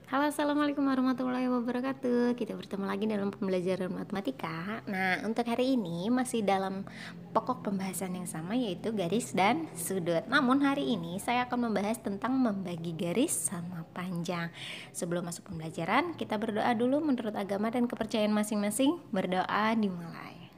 Halo, assalamualaikum warahmatullahi wabarakatuh. Kita bertemu lagi dalam pembelajaran matematika. Nah, untuk hari ini masih dalam pokok pembahasan yang sama, yaitu garis dan sudut. Namun hari ini saya akan membahas tentang membagi garis sama panjang. Sebelum masuk pembelajaran, kita berdoa dulu menurut agama dan kepercayaan masing-masing. Berdoa dimulai.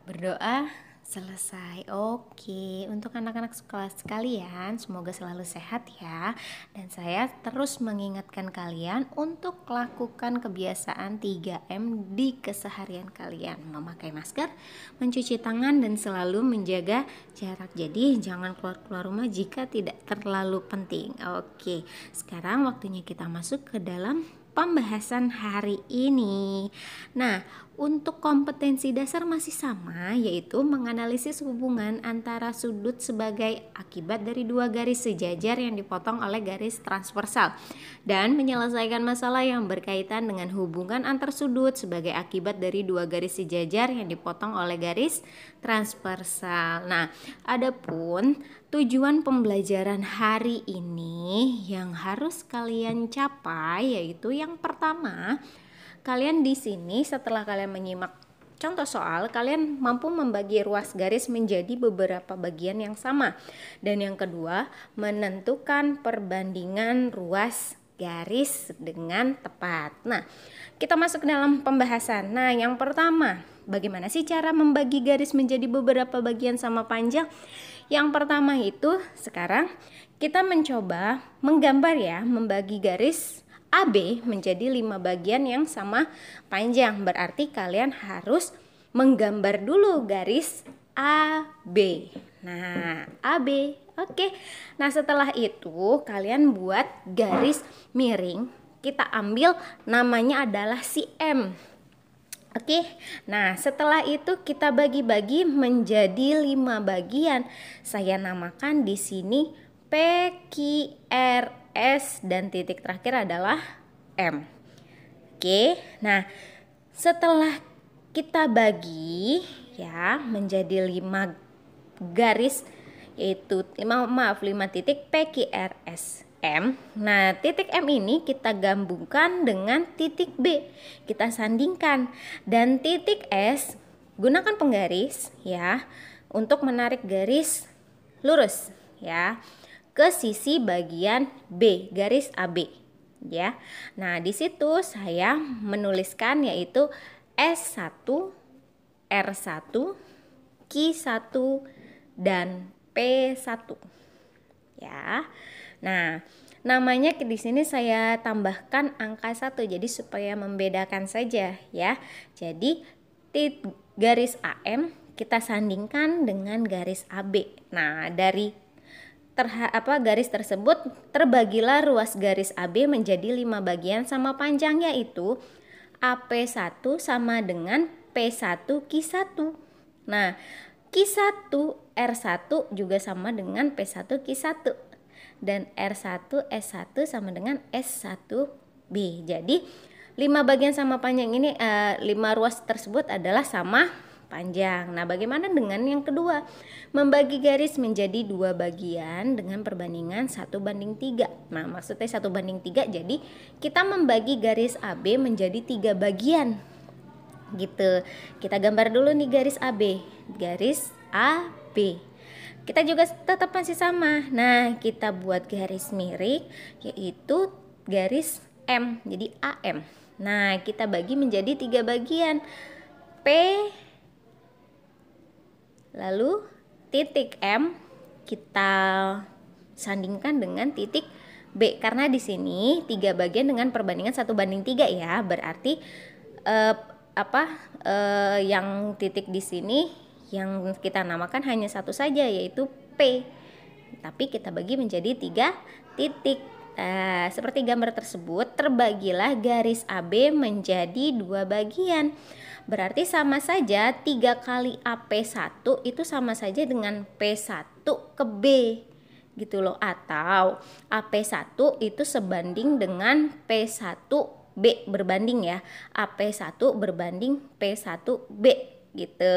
Berdoa selesai. Oke, untuk anak-anak sekolah sekalian, semoga selalu sehat ya. Dan saya terus mengingatkan kalian untuk lakukan kebiasaan 3M di keseharian kalian. Memakai masker, mencuci tangan, dan selalu menjaga jarak. Jadi jangan keluar rumah jika tidak terlalu penting. Oke, sekarang waktunya kita masuk ke dalam pembahasan hari ini. Nah, untuk kompetensi dasar masih sama, yaitu menganalisis hubungan antara sudut sebagai akibat dari dua garis sejajar yang dipotong oleh garis transversal, dan menyelesaikan masalah yang berkaitan dengan hubungan antar sudut sebagai akibat dari dua garis sejajar yang dipotong oleh garis transversal. Nah, adapun tujuan pembelajaran hari ini yang harus kalian capai yaitu yang pertama, kalian di sini setelah kalian menyimak contoh soal, kalian mampu membagi ruas garis menjadi beberapa bagian yang sama. Dan yang kedua, menentukan perbandingan ruas garis dengan tepat. Nah, kita masuk ke dalam pembahasan. Nah, yang pertama, bagaimana sih cara membagi garis menjadi beberapa bagian sama panjang? Yang pertama itu sekarang kita mencoba menggambar ya, membagi garis AB menjadi 5 bagian yang sama panjang. Berarti kalian harus menggambar dulu garis AB. Nah, AB. Oke. Nah, setelah itu kalian buat garis miring. Kita ambil namanya adalah si M. Oke. Nah, setelah itu kita bagi-bagi menjadi 5 bagian. Saya namakan di sini P, Q, R, S, dan titik terakhir adalah M. Oke, nah setelah kita bagi ya menjadi 5 garis, yaitu 5 titik P, Q, R, S, M. Nah, titik M ini kita gabungkan dengan titik B, kita sandingkan, dan titik S gunakan penggaris ya untuk menarik garis lurus ya ke sisi bagian B, garis AB ya. Nah, di situ saya menuliskan yaitu S1, R1, Q1, dan P1 ya. Nah, namanya di sini saya tambahkan angka 1 jadi supaya membedakan saja ya. Jadi garis AM kita sandingkan dengan garis AB. Nah, dari garis tersebut terbagilah ruas garis AB menjadi 5 bagian sama panjangnya, yaitu AP1 sama dengan P1 Q1. Nah, Q1 R1 juga sama dengan P1 Q1, dan R1 S1 sama dengan S1B. Jadi 5 bagian sama panjang ini 5 ruas tersebut adalah sama panjang. Nah, bagaimana dengan yang kedua? Membagi garis menjadi 2 bagian dengan perbandingan 1:3. Nah, maksudnya 1:3, jadi kita membagi garis AB menjadi 3 bagian gitu. Kita gambar dulu nih garis AB. Garis AB. Kita juga tetap masih sama. Nah, kita buat garis miring yaitu garis M, jadi AM. Nah, kita bagi menjadi 3 bagian. P, lalu titik M kita sandingkan dengan titik B, karena di sini 3 bagian dengan perbandingan 1:3 ya. Berarti yang titik di sini yang kita namakan hanya satu saja, yaitu P. Tapi kita bagi menjadi 3 titik. Seperti gambar tersebut, terbagilah garis AB menjadi 2 bagian. Berarti sama saja 3 kali AP1 itu sama saja dengan P1 ke B gitu loh. Atau AP1 itu sebanding dengan P1B berbanding ya. AP1 berbanding P1B gitu.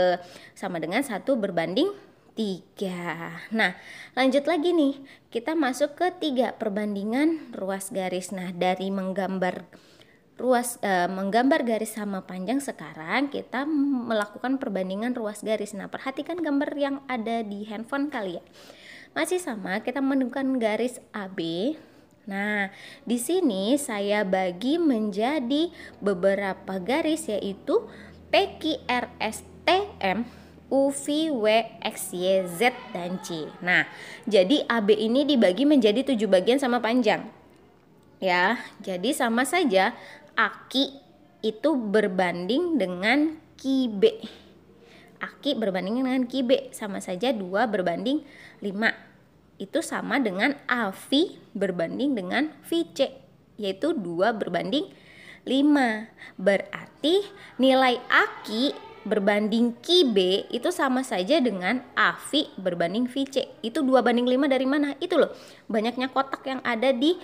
Sama dengan 1 berbanding 3. Nah, lanjut lagi nih. Kita masuk ke 3, perbandingan ruas garis. Nah, dari menggambar garis sama panjang, sekarang kita melakukan perbandingan ruas garis. Nah, perhatikan gambar yang ada di handphone kali ya. Masih sama, kita menemukan garis AB. Nah, di sini saya bagi menjadi beberapa garis, yaitu PQRSTM, UV, W, X, Y, Z, dan C. Nah, jadi AB ini dibagi menjadi 7 bagian sama panjang. Ya, jadi sama saja aki itu berbanding dengan ki B. Aki berbanding dengan ki B, sama saja 2 berbanding 5. Itu sama dengan AV berbanding dengan VC, yaitu 2 berbanding 5. Berarti nilai aki berbanding ki B itu sama saja dengan AV berbanding VC. Itu 2 banding 5 dari mana? Itu loh, banyaknya kotak yang ada di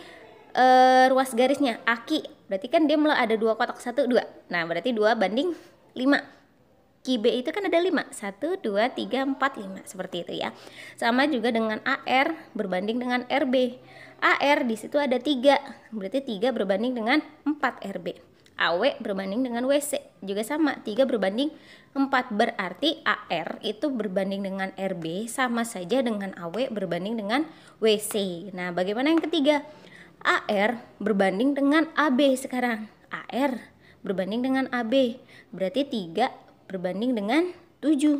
ruas garisnya. Aki berarti kan dia ada 2 kotak, 1, 2. Nah, berarti 2 banding 5. Ki B itu kan ada 5, 1, 2, 3, 4, 5, seperti itu ya. Sama juga dengan AR berbanding dengan RB. AR di situ ada 3, berarti 3 berbanding dengan 4 RB. AW berbanding dengan WC juga sama, 3 berbanding 4. Berarti AR itu berbanding dengan RB sama saja dengan AW berbanding dengan WC. Nah, bagaimana yang ketiga? AR berbanding dengan AB sekarang. AR berbanding dengan AB, berarti 3 berbanding dengan 7.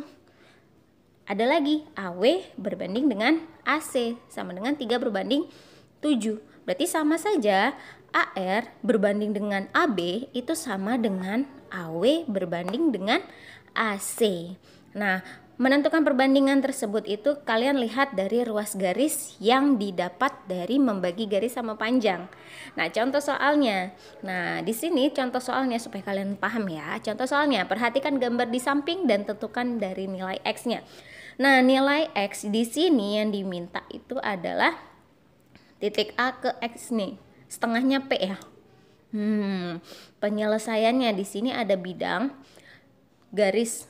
Ada lagi AW berbanding dengan AC, sama dengan 3 berbanding 7. Berarti sama saja AR berbanding dengan AB itu sama dengan AW berbanding dengan AC. Nah, menentukan perbandingan tersebut itu kalian lihat dari ruas garis yang didapat dari membagi garis sama panjang. Nah, contoh soalnya. Nah, di sini contoh soalnya supaya kalian paham ya. Contoh soalnya, perhatikan gambar di samping dan tentukan dari nilai X-nya. Nah, nilai X di sini yang diminta itu adalah titik A ke X nih, setengahnya P ya. Penyelesaiannya di sini ada bidang garis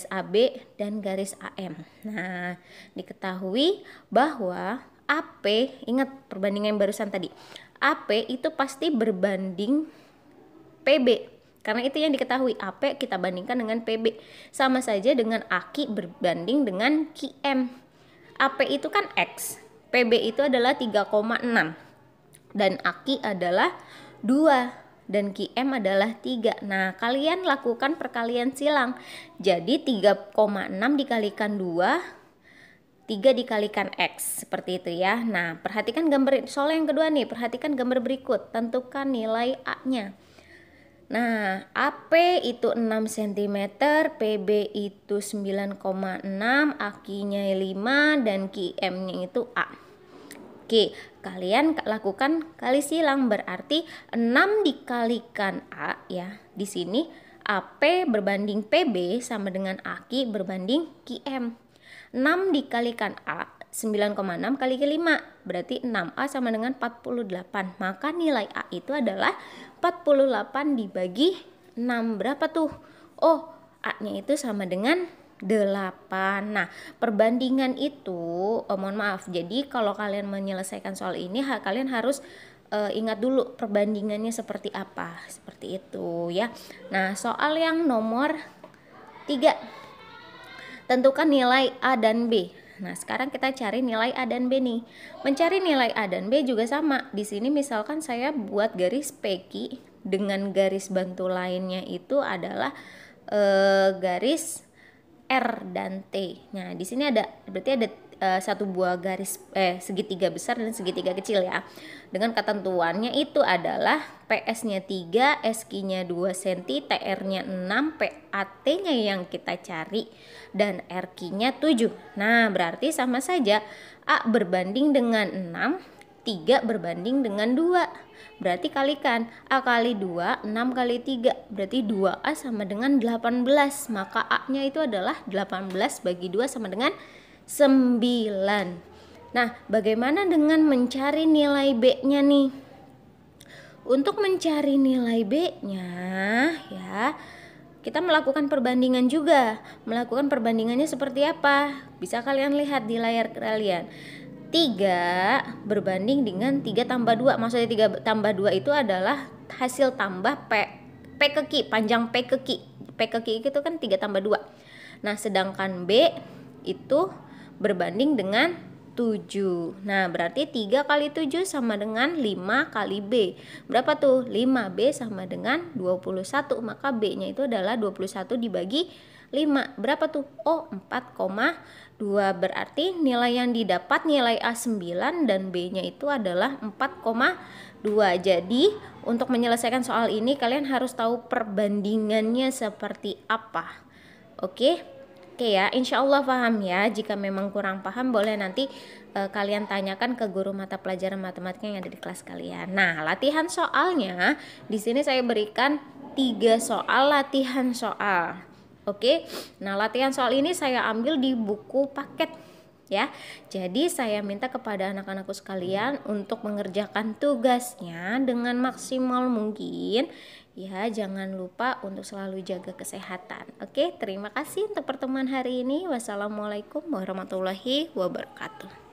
AB dan garis AM. Nah, diketahui bahwa AP, ingat perbandingan yang barusan tadi, AP itu pasti berbanding PB. Karena itu yang diketahui, AP kita bandingkan dengan PB. Sama saja dengan AKI berbanding dengan QM. AP itu kan X, PB itu adalah 3,6 dan AKI adalah 2 dan QM adalah 3. Nah, kalian lakukan perkalian silang. Jadi 3,6 dikalikan 2, 3 dikalikan X, seperti itu ya. Nah, perhatikan gambar soal yang kedua nih, perhatikan gambar berikut. Tentukan nilai A-nya. Nah, AP itu 6 cm, PB itu 9,6, AKI-nya 5, dan QM-nya itu A. Oke, kalian lakukan kali silang, berarti 6 dikalikan A ya. Di sini AP berbanding PB sama dengan AKI berbanding QM. 6 dikalikan A, 9,6 kali ke 5, berarti 6A sama dengan 48. Maka nilai A itu adalah 48 dibagi 6. Berapa tuh? Oh, A-nya itu sama dengan 8. Nah, perbandingan itu, mohon maaf, jadi kalau kalian menyelesaikan soal ini kalian harus ingat dulu perbandingannya seperti apa, seperti itu ya. Nah, soal yang nomor 3, tentukan nilai A dan B. Nah, sekarang kita cari nilai A dan B nih. Mencari nilai A dan B juga sama. Di sini misalkan saya buat garis PQ dengan garis bantu lainnya itu adalah garis R dan T. Nah, di sini berarti ada satu buah garis segitiga besar dan segitiga kecil ya. Dengan ketentuannya itu adalah PS-nya 3, SQ-nya 2 cm, TR-nya 6, PAT-nya yang kita cari dan RQ-nya 7. Nah, berarti sama saja A berbanding dengan 6, 3 berbanding dengan 2. Berarti kalikan A kali 2, 6 kali 3, berarti 2A sama dengan 18. Maka A-nya itu adalah 18 bagi 2 sama dengan 9. Nah, bagaimana dengan mencari nilai B-nya nih? Untuk mencari nilai B-nya ya, kita melakukan perbandingan juga. Melakukan perbandingannya seperti apa? Bisa kalian lihat di layar kalian. 3 berbanding dengan 3 tambah 2. Maksudnya 3 tambah 2 itu adalah hasil tambah P ke Q, panjang P ke Q. P ke Q itu kan 3 tambah 2. Nah, sedangkan B itu berbanding dengan 7. Nah, berarti 3 kali 7 sama dengan 5 kali B. Berapa tuh? 5B sama dengan 21. Maka B-nya itu adalah 21 dibagi 5. Berapa tuh? Oh, 4,2. Berarti nilai yang didapat nilai A9 dan B-nya itu adalah 4,2. Jadi, untuk menyelesaikan soal ini kalian harus tahu perbandingannya seperti apa. Oke? Oke ya, insya Allah paham ya. Jika memang kurang paham, boleh nanti kalian tanyakan ke guru mata pelajaran matematika yang ada di kelas kalian. Nah, latihan soalnya di sini saya berikan 3 soal latihan soal. Oke, nah latihan soal ini saya ambil di buku paket ya. Jadi saya minta kepada anak-anakku sekalian untuk mengerjakan tugasnya dengan maksimal mungkin. Ya, jangan lupa untuk selalu jaga kesehatan. Oke, terima kasih untuk pertemuan hari ini. Wassalamualaikum warahmatullahi wabarakatuh.